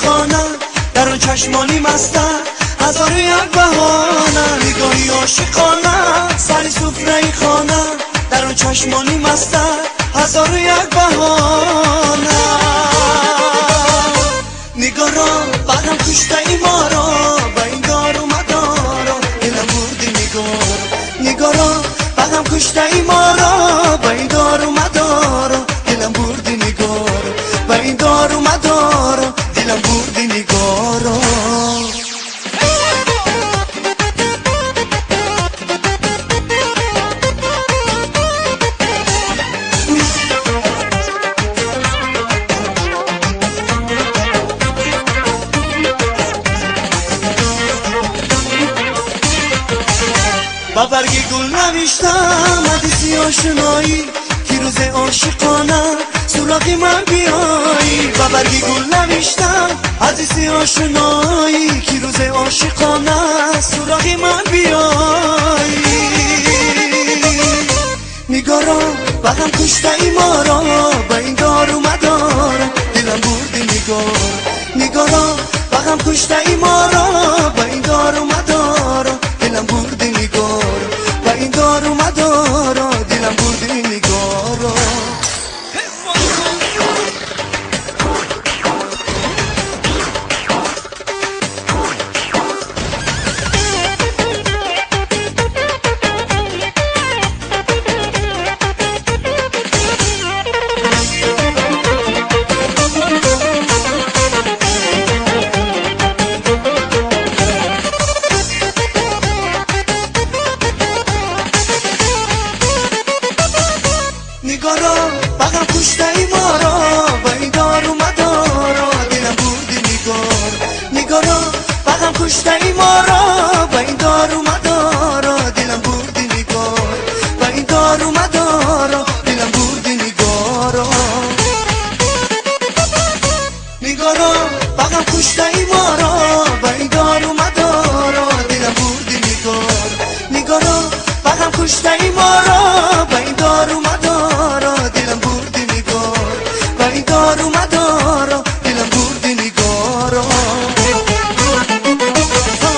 میخوانم در آن چشمانی مستم، هزار و یک بهانه نگاهی عاشقانه سر سفره خوانم در آن چشمانی مستم، هزار و یک بهانه نگاه را بعدم کشته ای ما را به این دار و مدارا دلم بردی نگاه را بعدم کشته ای ما را به این دار و مدارا دلم بردی نگاه به این دار و مدارا دلم بردی نگاه را. با برگ گل نوشتم حدیثی آشنایی که روز عاشقانه سراغی من بیایی. با برگ گل نوشتم حدیثی آشنایی که روز عاشقانه سراغی من بیایی. نگاه را بعدم کشته ای ما را به این دار و مدار دلم بردی نگاه را بعدم کشته ای ما را به این دار و مدار دلم بردی نگاه و این دار و مدارا دلم بردی نگاه را. نگاه را بغم کشته ای ما را به این دار و مدارا دلم بردی نگاه را بغم کشته ای